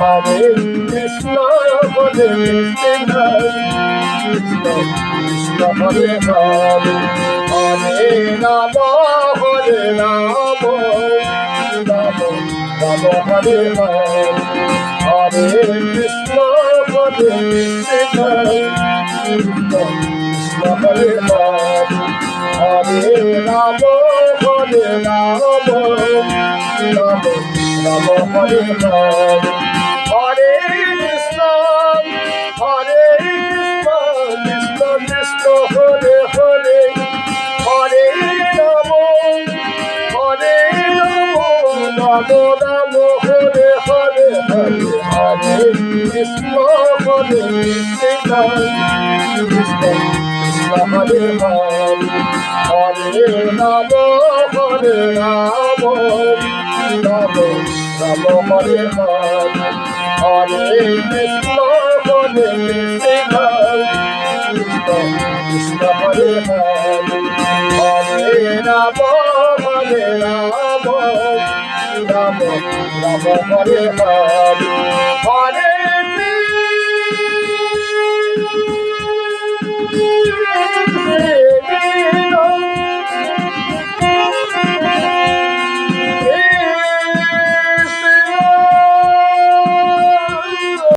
Hare Krishna, Hare Krishna, Krishna Krishna, Hare Hare, Hare Rama, Hare Rama, Rama Rama, Hare Hare, Hare Krishna, Hare Krishna, Krishna Krishna, Hare Hare, Hare Rama, Hare Rama, Rama Rama, Hare Hare. Hare Krishna, Hare Krishna, Krishna Krishna, Hare Hare, Hare Rama, Hare Rama, Rama Rama, Hare Hare, Hare Krishna, Hare Krishna, Krishna Krishna, Hare Hare, Hare Rama, Hare Rama, Rama Rama, Hare Hare, Hare Krishna, Hare Krishna, Krishna Krishna, Hare Hare, Hare Rama, Hare Rama, Rama Rama, Hare Hare.